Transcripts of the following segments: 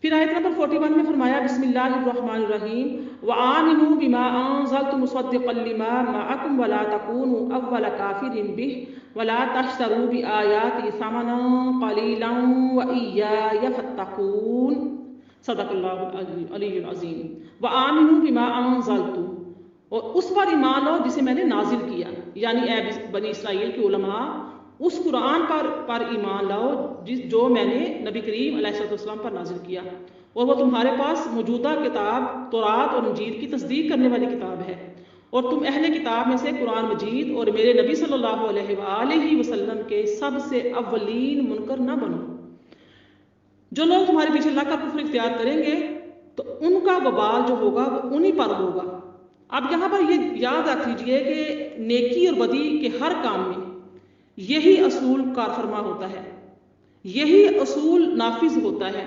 پھر آیت نمبر 41 میں فرمایا بسم اللہ الرحمن الرحیم وآمنوا بما انزلت مصدقا لما معکم ولا تکونوا اول کافر به ولا تشتروا بآیاتی ثمنا قلیلا وإیای فاتقون صدق اللہ العلی العظیم وآمنوا بما انزلت، اور اس پر ایمان لاؤ جسے میں نے نازل کیا، یعنی اے بنی اسرائیل کے علماء اس قرآن پر ایمان لاؤ جو میں نے نبی کریم علیہ السلام پر نازل کیا، اور وہ تمہارے پاس موجودہ کتاب تورات اور انجیل کی تصدیق کرنے والی کتاب ہے، اور تم اہل کتاب میں سے قرآن مجید اور میرے نبی صلی اللہ علیہ وآلہ وسلم کے سب سے اولین منکر نہ بنو۔ جو لوگ تمہارے پیچھے اللہ کا کفر اختیار کریں گے تو ان کا وبال جو ہوگا وہ انہی پر ہوگا۔ اب یہاں پر یہ یاد رکھ لیجئے کہ نیکی اور بدی کے ہر کام میں یہی اصول کار فرما ہوتا ہے، یہی اصول نافذ ہوتا ہے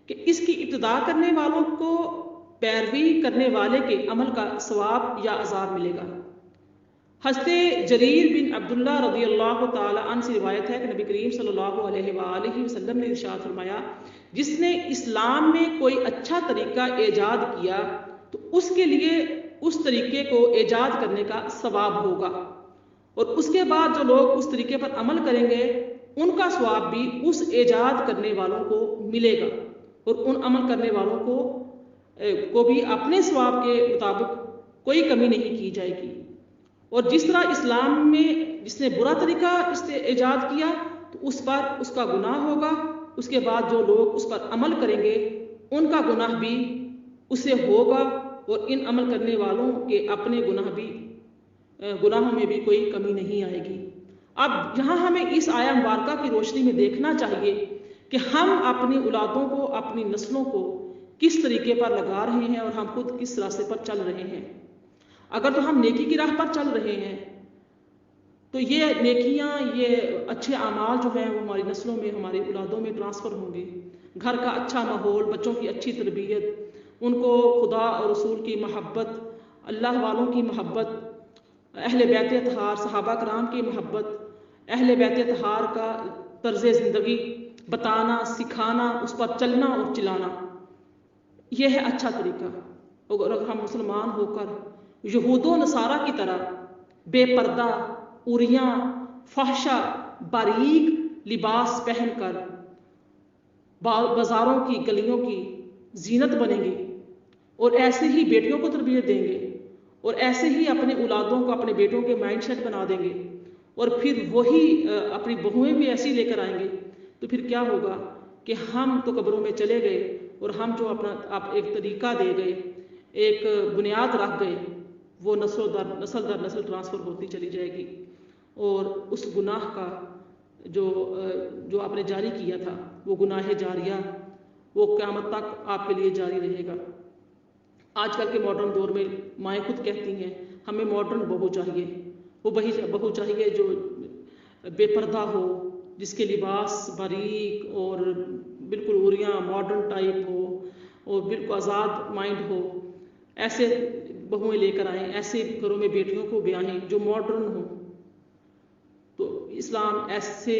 کہ اس کی ابتدا کرنے والوں کو پیروی کرنے والے کے عمل کا ثواب یا عذاب ملے گا۔ حضرت جریر بن عبداللہ رضی اللہ تعالی عنہ سے روایت ہے کہ نبی کریم صلی اللہ علیہ وآلہ وسلم نے ارشاد فرمایا جس نے اسلام میں کوئی اچھا طریقہ ایجاد کیا تو اس کے لیے اس طریقے کو ایجاد کرنے کا ثواب ہوگا، اور اس کے بعد جو لوگ اس طریقے پر عمل کریں گے ان کا ثواب بھی اس ایجاد کرنے والوں کو ملے گا، اور ان عمل کرنے والوں کو بھی اپنے ثواب کے مطابق کوئی کمی نہیں کی جائے گی۔ اور جس طرح اسلام میں جس نے برا طریقہ ایجاد کیا تو اس پر اس کا گناہ ہوگا، اس کے بعد جو لوگ اس پر عمل کریں گے ان کا گناہ بھی اسے ہوگا، اور ان عمل کرنے والوں کے اپنے گناہوں میں بھی کوئی کمی نہیں آئے گی۔ اب یہاں ہمیں اس آیہ مبارکہ کی روشنی میں دیکھنا چاہیے کہ ہم اپنی اولادوں کو اپنی نسلوں کو کس طریقے پر لگا رہے ہیں اور ہم خود کس راستے پر چل رہے ہیں۔ اگر تو ہم نیکی کی راہ پر چل رہے ہیں تو یہ نیکیاں، یہ اچھے اعمال جو ہیں وہ ہماری نسلوں میں ہماری اولادوں میں ٹرانسفر ہوں گے۔ گھر کا اچھا ماحول، بچوں کی اچھی تربیت، ان کو خدا اور رسول کی محبت، اللہ والوں کی محبت، اہل بیت اطہار صحابہ کرام کی محبت، اہل بیت اطہار کا طرز زندگی بتانا، سکھانا، اس پر چلنا اور چلانا، یہ ہے اچھا طریقہ۔ اور اگر ہم مسلمان ہو کر یہود و نصارہ کی طرح بے پردہ، عریاں، فحشہ، باریک لباس پہن کر بازاروں کی گلیوں کی زینت بنیں گے اور ایسے ہی بیٹیوں کو تربیت دیں گے اور ایسے ہی اپنے اولادوں کو اپنے بیٹوں کے مائنڈ سیٹ بنا دیں گے اور پھر وہی اپنی بہویں بھی ایسی لے کر آئیں گے، تو پھر کیا ہوگا کہ ہم تو قبروں میں چلے گئے اور ہم جو اپنا ایک طریقہ دے گئے، ایک بنیاد رکھ گئے، وہ نسل در نسل ٹرانسفر ہوتی چلی جائے گی، اور اس گناہ کا جو آپ نے جاری کیا تھا وہ گناہ جاریہ وہ قیامت تک آپ کے لیے جاری رہے گا۔ آج کل کے ماڈرن دور میں مائیں خود کہتی ہیں ہمیں ماڈرن بہو چاہیے، وہ بہو چاہیے جو بے پردہ ہو، جس کے لباس باریک اور بالکل عریاں ماڈرن ٹائپ ہو اور بالکل آزاد مائنڈ ہو۔ ایسے بہویں لے کر آئیں، ایسے گھروں میں بیٹیوں کو بیاہیں جو ماڈرن ہوں۔ تو اسلام ایسے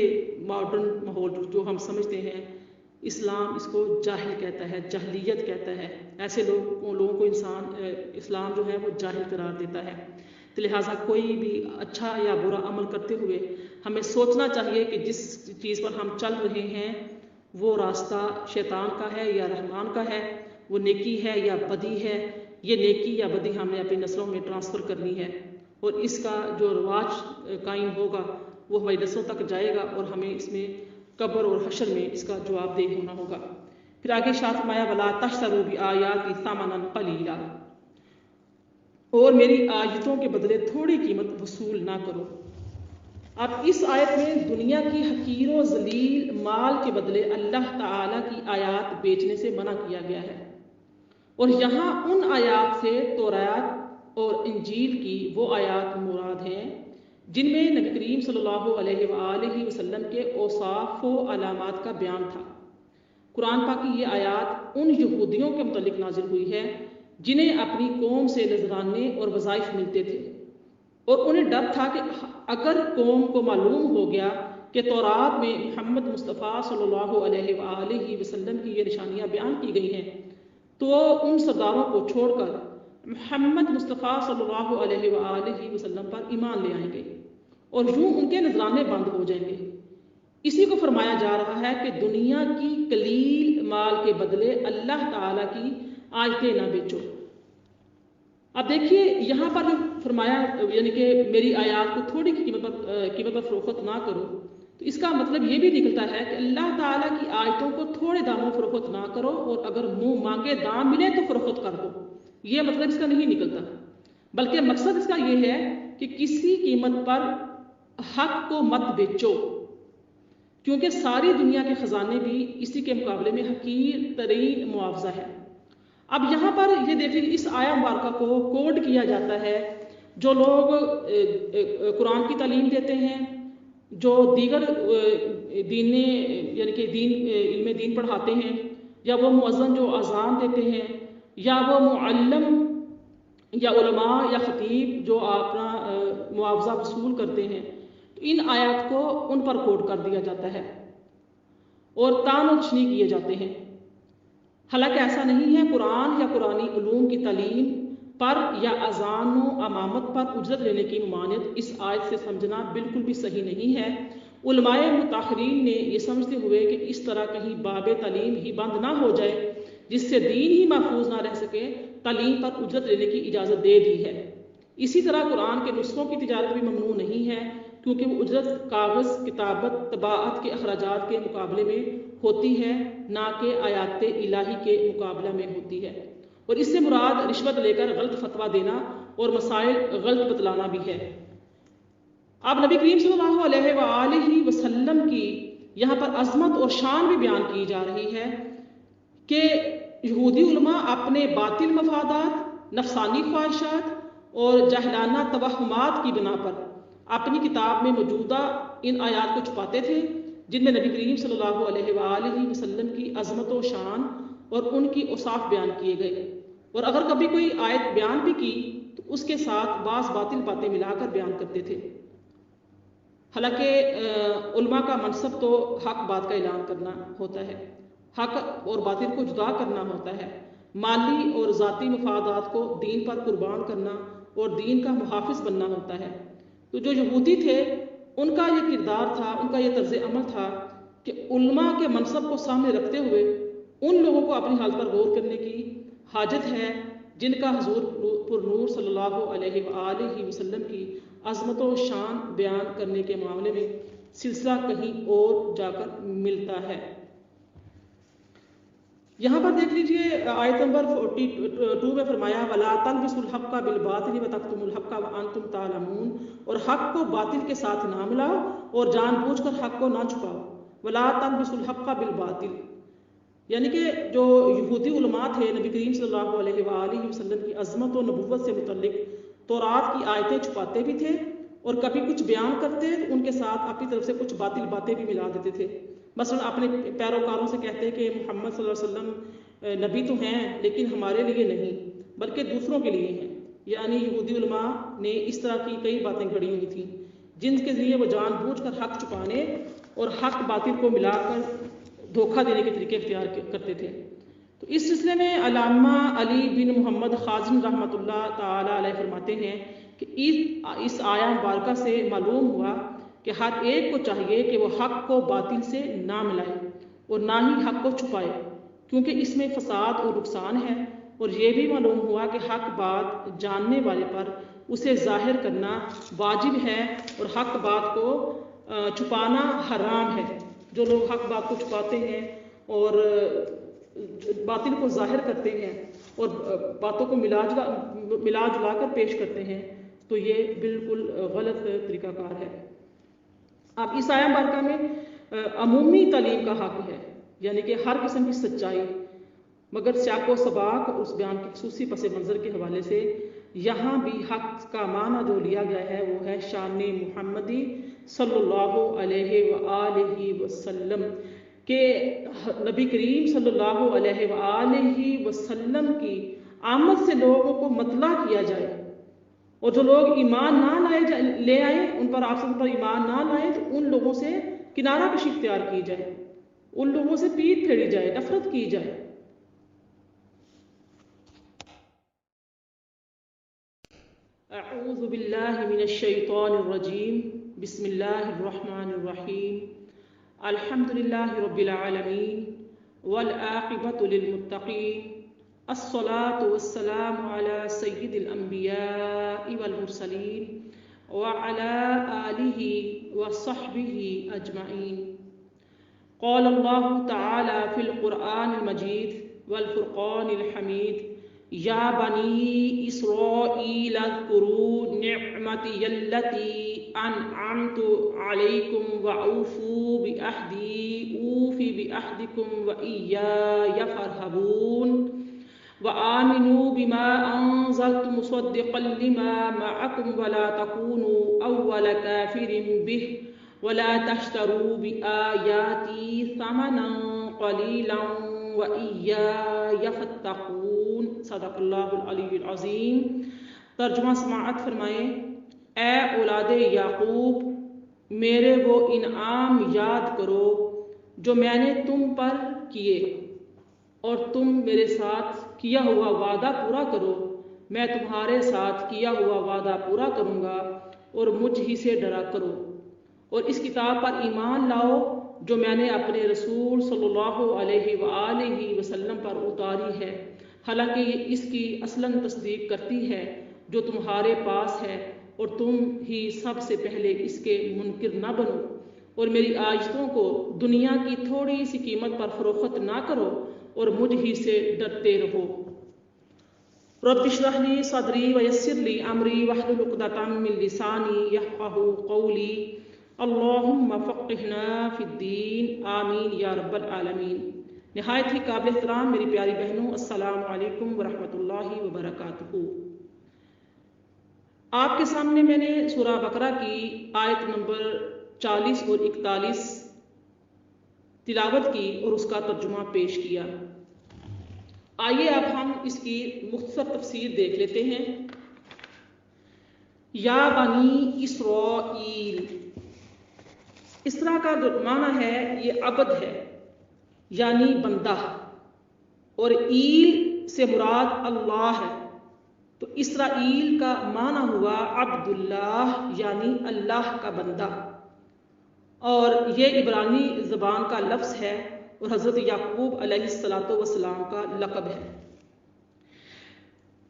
ماڈرن ماحول جو ہم سمجھتے ہیں، اسلام اس کو جاہل کہتا ہے، جاہلیت کہتا ہے، ایسے لوگوں کو اسلام جو ہے وہ جاہل قرار دیتا ہے۔ تو لہٰذا کوئی بھی اچھا یا برا عمل کرتے ہوئے ہمیں سوچنا چاہیے کہ جس چیز پر ہم چل رہے ہیں وہ راستہ شیطان کا ہے یا رحمان کا ہے، وہ نیکی ہے یا بدی ہے۔ یہ نیکی یا بدی ہم نے اپنی نسلوں میں ٹرانسفر کرنی ہے، اور اس کا جو رواج قائم ہوگا وہ ہماری نسلوں تک جائے گا، اور ہمیں اس میں قبر اور حشر میں اس کا جواب دہ ہونا ہوگا۔ پھر آگے ارشاد فرمایا وَلَا تَشْتَرُوا بِآیَاتِی ثَمَنًا قَلِیلًا، اور میری آیتوں کے بدلے تھوڑی قیمت وصول نہ کرو۔ اب اس آیت میں دنیا کی حقیر و ذلیل مال کے بدلے اللہ تعالیٰ کی آیات بیچنے سے منع کیا گیا ہے، اور یہاں ان آیات سے تورات اور انجیل کی وہ آیات مراد ہیں جن میں نبی کریم صلی اللہ علیہ وآلہ وسلم کے اوصاف و علامات کا بیان تھا۔ قرآن پاک کی یہ آیات ان یہودیوں کے متعلق نازل ہوئی ہے جنہیں اپنی قوم سے نذرانے اور وظائف ملتے تھے، اور انہیں ڈر تھا کہ اگر قوم کو معلوم ہو گیا کہ تورات میں محمد مصطفیٰ صلی اللہ علیہ وآلہ وسلم کی یہ نشانیاں کہانیاں بیان کی گئی ہیں تو ان سرداروں کو چھوڑ کر محمد مصطفیٰ صلی اللہ علیہ وآلہ وسلم پر ایمان لے آئیں گے اور یوں ان کے نذرانے بند ہو جائیں گے۔ اسی کو فرمایا جا رہا ہے کہ دنیا کی قلیل مال کے بدلے اللہ تعالیٰ کی آیتیں نہ بیچو۔ اب دیکھیے یہاں پر جو فرمایا یعنی کہ میری آیات کو تھوڑی کی قیمت پر فروخت نہ کرو، تو اس کا مطلب یہ بھی نکلتا ہے کہ اللہ تعالیٰ کی آیتوں کو تھوڑے داموں فروخت نہ کرو، اور اگر منہ مانگے دام ملے تو فروخت کر دو۔ یہ مطلب اس کا نہیں نکلتا، بلکہ مقصد اس کا یہ ہے کہ کسی قیمت پر حق کو مت بیچو، کیونکہ ساری دنیا کے خزانے بھی اسی کے مقابلے میں حقیر ترین معاوضہ ہے۔ اب یہاں پر یہ دیکھیں اس آیا مبارکہ کو کوٹ کیا جاتا ہے جو لوگ قرآن کی تعلیم دیتے ہیں، جو دیگر دین یعنی کہ علم دین پڑھاتے ہیں، یا وہ مؤذن جو اذان دیتے ہیں، یا وہ معلم یا علماء یا خطیب جو اپنا معاوضہ وصول کرتے ہیں، تو ان آیات کو ان پر کوٹ کر دیا جاتا ہے اور طعن و تشنیع کیے جاتے ہیں۔ حالانکہ ایسا نہیں ہے۔ قرآن یا قرآنی علوم کی تعلیم پر یا اذان و امامت پر اجرت لینے کی ممانعت اس آیت سے سمجھنا بالکل بھی صحیح نہیں ہے۔ علماء متاخرین نے یہ سمجھتے ہوئے کہ اس طرح کہیں باب تعلیم ہی بند نہ ہو جائے جس سے دین ہی محفوظ نہ رہ سکے، تعلیم پر اجرت لینے کی اجازت دے دی ہے۔ اسی طرح قرآن کے نسخوں کی تجارت بھی ممنوع نہیں ہے، کیونکہ وہ اجرت کاغذ، کتابت، طباعت کے اخراجات کے مقابلے میں ہوتی ہے، نہ کہ آیات الہی کے مقابلہ میں ہوتی ہے، اور اس سے مراد رشوت لے کر غلط فتویٰ دینا اور مسائل غلط بتلانا بھی ہے۔ اب نبی کریم صلی اللہ علیہ وآلہ وسلم کی یہاں پر عظمت اور شان بھی بیان کی جا رہی ہے کہ یہودی علماء اپنے باطل مفادات، نفسانی خواہشات اور جاہلانہ توہمات کی بنا پر اپنی کتاب میں موجودہ ان آیات کو چھپاتے تھے، جن میں نبی کریم صلی اللہ علیہ وآلہ وسلم کی عظمت و شان اور ان کی اوصاف بیان کیے گئے، اور اگر کبھی کوئی آیت بیان بھی کی تو اس کے ساتھ بعض باطل باتیں ملا کر بیان کرتے تھے۔ حالانکہ علماء کا منصب تو حق بات کا اعلان کرنا ہوتا ہے، حق اور باطل کو جدا کرنا ہوتا ہے، مالی اور ذاتی مفادات کو دین پر قربان کرنا اور دین کا محافظ بننا ہوتا ہے۔ تو جو یہودی تھے ان کا یہ کردار تھا، ان کا یہ طرز عمل تھا کہ علماء کے منصب کو سامنے رکھتے ہوئے ان لوگوں کو اپنی حالت پر غور کرنے کی حاجت ہے جن کا حضور پر نور صلی اللہ علیہ وآلہ وسلم کی عظمت و شان بیان کرنے کے معاملے میں سلسلہ کہیں اور جا کر ملتا ہے۔ یہاں پر دیکھ لیجئے آیت نمبر 42 میں فرمایا وَلَا تَلْبِسُوا الْحَقَّ بِالْبَاطِلِ وَتَكْتُمُوا الْحَقَّ وَأَنْتُمْ تَعْلَمُونَ، اور حق کو باطل کے ساتھ نہ ملاؤ اور جان بوجھ کر حق کو نہ چھپاؤ۔ وَلَا تَلْبِسُوا الْحَقَّ بِالْبَاطِلِ، یعنی کہ جو یہودی علماء تھے نبی کریم صلی اللہ علیہ وآلہ وسلم کی عظمت و نبوت سے متعلق تورات کی آیتیں چھپاتے بھی تھے، اور کبھی کچھ بیان کرتے تو ان کے ساتھ اپنی طرف سے کچھ باطل باتیں بھی ملا دیتے تھے۔ مثلا اپنے پیروکاروں سے کہتے کہ محمد صلی اللہ علیہ وسلم نبی تو ہیں لیکن ہمارے لیے نہیں بلکہ دوسروں کے لیے ہیں، یعنی یہودی علماء نے اس طرح کی کئی باتیں گھڑی ہوئی تھیں جن کے ذریعے وہ جان بوجھ کر حق چھپانے اور حق باطل کو ملا کر دھوکہ دینے کے طریقے اختیار کرتے تھے۔ تو اس سلسلے میں علامہ علی بن محمد خازن رحمۃ اللہ تعالی علیہ فرماتے ہیں کہ اس آیا مبارکہ سے معلوم ہوا کہ ہر ایک کو چاہیے کہ وہ حق کو باطل سے نہ ملائے اور نہ ہی حق کو چھپائے، کیونکہ اس میں فساد اور نقصان ہے، اور یہ بھی معلوم ہوا کہ حق بات جاننے والے پر اسے ظاہر کرنا واجب ہے اور حق بات کو چھپانا حرام ہے۔ جو لوگ حق بات کو چھپاتے ہیں اور باطل کو ظاہر کرتے ہیں اور باتوں کو ملا جلا کر پیش کرتے ہیں تو یہ بالکل غلط طریقہ کار ہے۔ اب اس آیہ مبارکہ میں عمومی تعلیم کا حق ہے، یعنی کہ ہر قسم کی سچائی، مگر سیاق و سباق اور اس بیان کے خصوصی پس منظر کے حوالے سے یہاں بھی حق کا معنی جو لیا گیا ہے وہ ہے شان محمدی صلی اللہ علیہ وآلہ وسلم، کہ نبی کریم صلی اللہ علیہ وآلہ وسلم کی آمد سے لوگوں کو مطلع کیا جائے، اور جو لوگ ایمان نہ لے آئے ان پر آپ سے ایمان نہ لائیں تو ان لوگوں سے کنارہ کشی اختیار کی جائے۔ ان لوگوں سے پیٹ پھیری جائے، نفرت کی جائے۔ اعوذ باللہ من الشیطان الرجیم، بسم اللہ الرحمن الرحیم، الحمد للہ رب العالمین والعاقبۃ للمتقین، الصلاة والسلام علی سید الانبیاء والمرسلین وعلی آلہ وصحبہ اجمعین۔ قال اللہ تعالی فی القرآن المجید والفرقان الحمید، یا بنی اسرائیل اذکروا نعمتی التی انعمت علیکم واوفوا بعہدی اوف بعہدکم وإیای فارہبون، وآمنوا بما انزلت مصدقا لما معکم ولا تکونوا اول کافر بہ ولا تشتروا بآیاتی ثمنا قلیلا وإیای فاتقون۔ صدق اللہ العلی العظیم۔ ترجمہ سماعت فرمائیں۔ اے اولاد یعقوب، میرے وہ انعام یاد کرو جو میں نے تم پر کیے، اور تم میرے ساتھ کیا ہوا وعدہ پورا کرو، میں تمہارے ساتھ کیا ہوا وعدہ پورا کروں گا، اور مجھ ہی سے ڈرا کرو، اور اس کتاب پر ایمان لاؤ جو میں نے اپنے رسول صلی اللہ علیہ وآلہ وسلم پر اتاری ہے، حالانکہ یہ اس کی اصلاً تصدیق کرتی ہے جو تمہارے پاس ہے، اور تم ہی سب سے پہلے اس کے منکر نہ بنو، اور میری آیتوں کو دنیا کی تھوڑی سی قیمت پر فروخت نہ کرو، اور مجھ ہی سے ڈرتے رہو۔ رب اشرح لی صدری ویسر لی امری واحلل عقدۃ من لسانی یفقہوا قولی، اللہم فقہنا فی الدین، آمین یا رب العالمین۔ نہایت ہی قابل احترام میری پیاری بہنوں، السلام علیکم ورحمۃ اللہ وبرکاتہ۔ آپ کے سامنے میں نے سورہ بقرہ کی آیت نمبر 40 اور 41 تلاوت کی اور اس کا ترجمہ پیش کیا۔ آئیے اب ہم اس کی مختصر تفسیر دیکھ لیتے ہیں۔ یا بنی اسرائیل، اسرا کا جو معنی ہے یہ عبد ہے، یعنی بندہ، اور ایل سے مراد اللہ ہے، تو اسرائیل کا معنی ہوا عبداللہ، یعنی اللہ کا بندہ، اور یہ عبرانی زبان کا لفظ ہے اور حضرت یعقوب علیہ السلام کا لقب ہے۔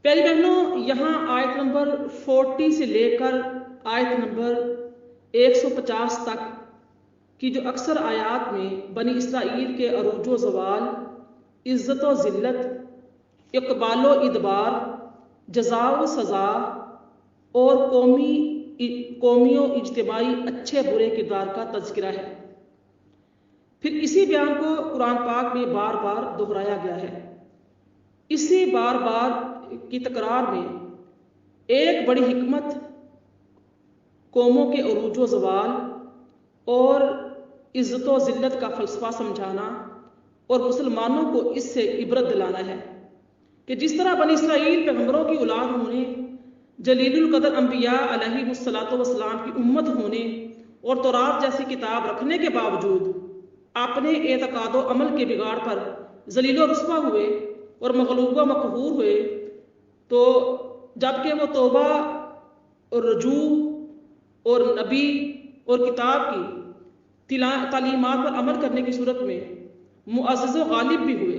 پیاری بہنوں، یہاں آیت نمبر 40 سے لے کر آیت نمبر 150 تک کی جو اکثر آیات میں بنی اسرائیل کے عروج و زوال، عزت و ذلت، اقبال و ادبار، جزا و سزا، اور قومی و اجتماعی اچھے برے کردار کا تذکرہ ہے، پھر اسی بیان کو قرآن پاک میں بار بار دہرایا گیا ہے۔ اسی بار بار کی تکرار میں ایک بڑی حکمت قوموں کے عروج و زوال اور عزت و ذلت کا فلسفہ سمجھانا اور مسلمانوں کو اس سے عبرت دلانا ہے کہ جس طرح بنی اسرائیل پیغمبروں کی اولاد ہونے، جلیل القدر انبیاء علیہ السلام کی امت ہونے اور تورات جیسی کتاب رکھنے کے باوجود اپنے اعتقاد و عمل کے بگاڑ پر ذلیل و رسوا ہوئے اور مغلوب و مقہور ہوئے، تو جبکہ وہ توبہ اور رجوع اور نبی اور کتاب کی تعلیمات پر عمل کرنے کی صورت میں معزز و غالب بھی ہوئے،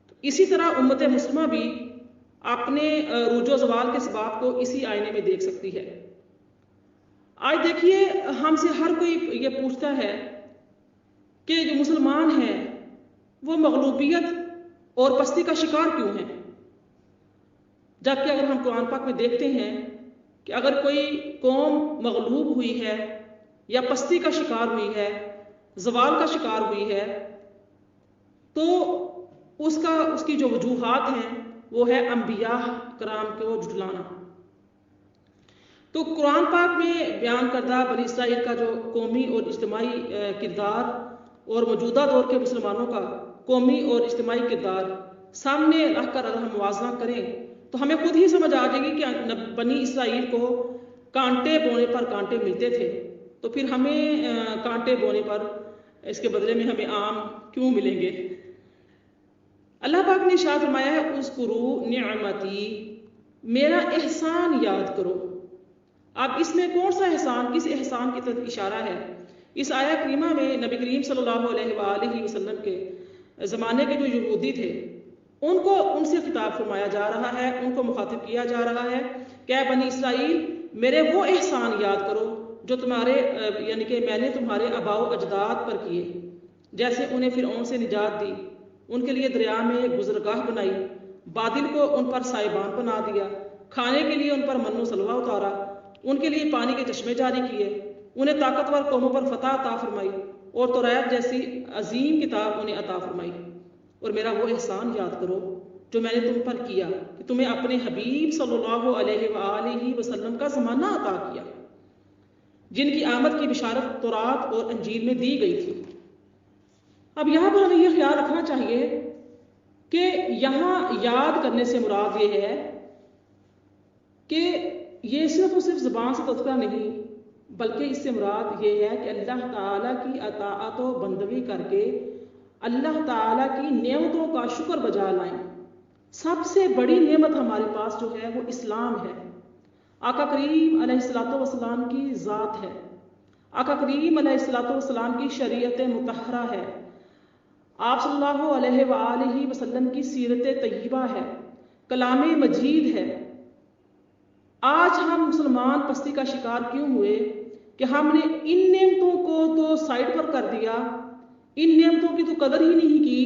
تو اسی طرح امت مسلمہ بھی اپنے عروج و زوال کے اسباب کو اسی آئینے میں دیکھ سکتی ہے۔ آج دیکھیے، ہم سے ہر کوئی یہ پوچھتا ہے کہ جو مسلمان ہیں وہ مغلوبیت اور پستی کا شکار کیوں ہیں، جبکہ اگر ہم قرآن پاک میں دیکھتے ہیں کہ اگر کوئی قوم مغلوب ہوئی ہے یا پستی کا شکار ہوئی ہے، زوال کا شکار ہوئی ہے، تو اس کی جو وجوہات ہیں وہ ہے انبیاء کرام کو جھٹلانا۔ تو قرآن پاک میں بیان کردہ بنی اسرائیل کا جو قومی اور اجتماعی کردار اور موجودہ دور کے مسلمانوں کا قومی اور اجتماعی کردار سامنے رکھ کر اگر ہم موازنہ کریں تو ہمیں خود ہی سمجھ آ جائے گی کہ بنی اسرائیل کو کانٹے بونے پر کانٹے ملتے تھے، تو پھر ہمیں کانٹے بونے پر اس کے بدلے میں ہمیں آم کیوں ملیں گے؟ اللہ پاک نے ارشاد فرمایا ہے اذکروا نعمتی، میرا احسان یاد کرو۔ اب اس میں کون سا احسان، کس احسان کی طرف اشارہ ہے؟ اس آیہ کریمہ میں نبی کریم صلی اللہ علیہ وآلہ وسلم کے زمانے کے جو یہودی تھے ان سے خطاب فرمایا جا رہا ہے، ان کو مخاطب کیا جا رہا ہے کہ اے بنی اسرائیل، میرے وہ احسان یاد کرو جو تمہارے یعنی کہ میں نے تمہارے آباء و اجداد پر کیے، جیسے انہیں فرعون سے نجات دی، ان کے لیے دریا میں گزرگاہ بنائی، بادل کو ان پر سائبان بنا دیا، کھانے کے لیے ان پر من و سلوہ اتارا، ان کے لیے پانی کے چشمے جاری کیے، انہیں طاقتور قوموں پر فتح عطا فرمائی اور توریت جیسی عظیم کتاب انہیں عطا فرمائی۔ اور میرا وہ احسان یاد کرو جو میں نے تم پر کیا کہ تمہیں اپنے حبیب صلی اللہ علیہ وآلہ وسلم کا زمانہ عطا کیا، جن کی آمد کی بشارت تورات اور انجیل میں دی گئی تھی۔ اب یہاں پر ہمیں یہ خیال رکھنا چاہیے کہ یہاں یاد کرنے سے مراد یہ ہے کہ یہ صرف اور صرف زبان سے تذکرہ نہیں، بلکہ اس سے مراد یہ ہے کہ اللہ تعالیٰ کی اطاعت و بندگی کر کے اللہ تعالیٰ کی نعمتوں کا شکر بجا لائیں۔ سب سے بڑی نعمت ہمارے پاس جو ہے وہ اسلام ہے، آقا کریم علیہ الصلوۃ والسلام کی ذات ہے، آقا کریم علیہ الصلوۃ والسلام کی شریعت مطہرہ ہے، آپ صلی اللہ علیہ وآلہ وسلم کی سیرت طیبہ ہے، کلام مجید ہے۔ آج ہم مسلمان پستی کا شکار کیوں ہوئے کہ ہم نے ان نعمتوں کو تو سائڈ پر کر دیا، ان نعمتوں کی تو قدر ہی نہیں کی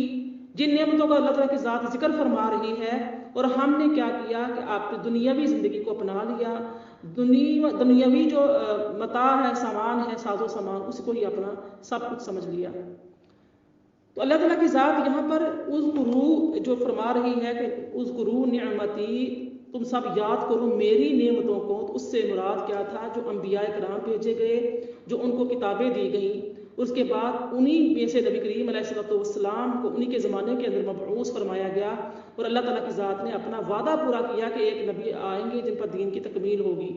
جن نعمتوں کا اللہ تعالیٰ کی ذات ذکر فرما رہی ہے، اور ہم نے کیا کیا کہ آپ نے دنیاوی زندگی کو اپنا لیا، دنیاوی جو متاع ہے، سامان ہے، ساز و سامان، اس کو ہی اپنا سب کچھ سمجھ لیا۔ تو اللہ تعالیٰ کی ذات یہاں پر اذکروا جو فرما رہی ہے کہ اذکروا نعمتی، تم سب یاد کرو میری نعمتوں کو، تو اس سے مراد کیا تھا؟ جو انبیاء کرام بھیجے گئے، جو ان کو کتابیں دی گئیں، اس کے بعد انہی میں سے نبی کریم علیہ الصلوۃ والسلام کو انہی کے زمانے کے اندر مبعوث فرمایا گیا، اور اللہ تعالیٰ کی ذات نے اپنا وعدہ پورا کیا کہ ایک نبی آئیں گے جن پر دین کی تکمیل ہوگی،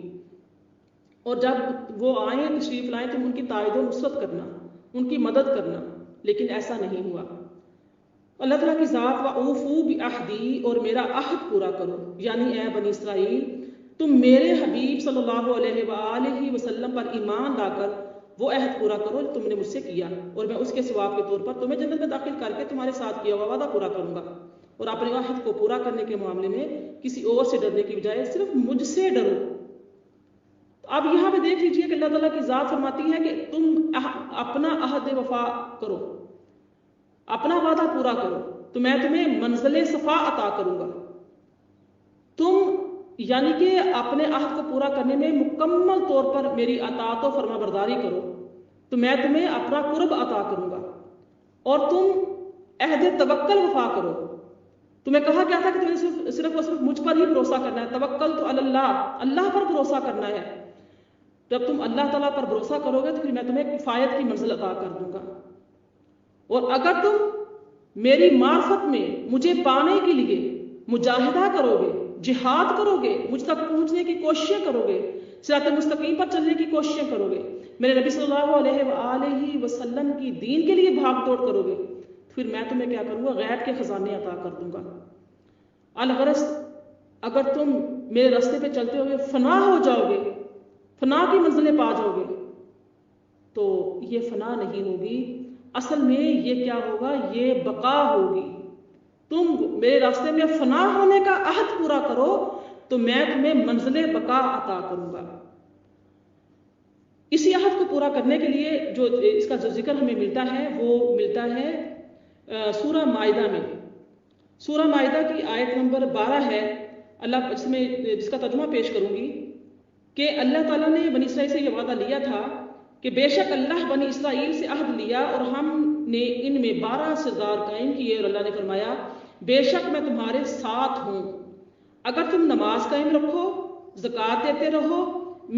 اور جب وہ آئیں تشریف لائیں تو ان کی تائید و نصرت کرنا، ان کی مدد کرنا، لیکن ایسا نہیں ہوا۔ اللہ تعالیٰ کی ذات وَأَوْفُوا بِعَہْدِی، اور میرا عہد پورا کرو، یعنی اے بنی اسرائیل تم میرے حبیب صلی اللہ علیہ وآلہ وسلم پر ایمان لا کر وہ عہد پورا کرو جو تم نے مجھ سے کیا، اور میں اس کے ثواب کے طور پر تمہیں جنت میں داخل کر کے تمہارے ساتھ کیا ہوا وعدہ پورا کروں گا، اور اپنے عہد کو پورا کرنے کے معاملے میں کسی اور سے ڈرنے کی بجائے صرف مجھ سے ڈرو۔ اب یہاں پہ دیکھ لیجئے کہ اللہ تعالیٰ کی ذات فرماتی ہے کہ تم اپنا عہد وفا کرو، اپنا وعدہ پورا کرو تو میں تمہیں منزل صفا عطا کروں گا۔ تم یعنی کہ اپنے عہد کو پورا کرنے میں مکمل طور پر میری اطاعت و فرما برداری کرو تو میں تمہیں اپنا قرب عطا کروں گا، اور تم عہد توکل وفا کرو۔ تمہیں کہا کیا تھا کہ تمہیں صرف اور صرف مجھ پر ہی بھروسہ کرنا ہے، توکل تو اللہ، اللہ پر بھروسہ کرنا ہے۔ جب تم اللہ تعالیٰ پر بھروسہ کرو گے تو پھر میں تمہیں کفایت کی منزل عطا کر دوں گا، اور اگر تم میری معرفت میں مجھے پانے کے لیے مجاہدہ کرو گے، جہاد کرو گے، مجھ تک پہنچنے کی کوششیں کرو گے، صراط مستقیم پر چلنے کی کوششیں کرو گے، میرے نبی صلی اللہ علیہ وآلہ وسلم کی دین کے لیے بھاگ دوڑ کرو گے، پھر میں تمہیں کیا کروں گا؟ غیب کے خزانے عطا کر دوں گا۔ الغرض اگر تم میرے راستے پہ چلتے ہوئے فنا ہو جاؤ گے، فنا کی منزلیں پا جاؤ گے، تو یہ فنا نہیں ہوگی، اصل میں یہ کیا ہوگا؟ یہ بقا ہوگی۔ تم میرے راستے میں فنا ہونے کا عہد پورا کرو تو میں تمہیں منزل بقا عطا کروں گا۔ اسی عہد کو پورا کرنے کے لیے جو اس کا جو ذکر ہمیں ملتا ہے وہ ملتا ہے سورہ مائدہ میں۔ سورہ مائدہ کی آیت نمبر 12 ہے، اللہ جس کا ترجمہ پیش کروں گی کہ اللہ تعالیٰ نے بنی اسرائیل سے یہ وعدہ لیا تھا کہ بے شک اللہ بنی اسرائیل سے عہد لیا اور ہم نے ان میں 12 سردار قائم کیے، اور اللہ نے فرمایا بے شک میں تمہارے ساتھ ہوں، اگر تم نماز قائم رکھو، زکوٰۃ دیتے رہو،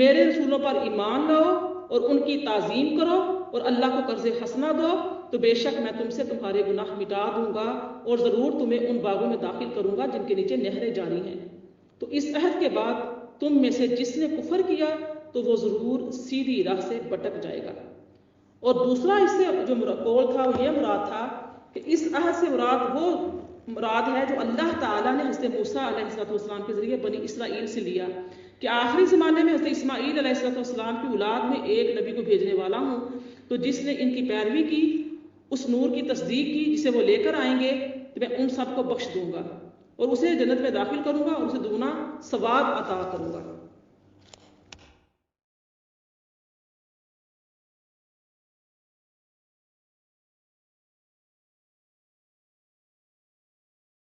میرے رسولوں پر ایمان لاؤ اور ان کی تعظیم کرو اور اللہ کو قرض حسنہ دو، تو بے شک میں تم سے تمہارے گناہ مٹا دوں گا اور ضرور تمہیں ان باغوں میں داخل کروں گا جن کے نیچے نہریں جاری ہیں۔ تو اس عہد کے بعد تم میں سے جس نے کفر کیا تو وہ ضرور سیدھی راہ سے بھٹک جائے گا۔ اور دوسرا اس سے جو قول تھا وہ یہ مراد تھا کہ اس عہد سے مراد ہے جو اللہ تعالیٰ نے حضرت موسیٰ علیہ السلام کے ذریعے بنی اسرائیل سے لیا کہ آخری زمانے میں حضرت اسماعیل علیہ السلام کی اولاد میں ایک نبی کو بھیجنے والا ہوں، تو جس نے ان کی پیروی کی، اس نور کی تصدیق کی جسے وہ لے کر آئیں گے، تو میں ان سب کو بخش دوں گا اور اسے جنت میں داخل کروں گا اور اسے دگنا ثواب عطا کروں گا۔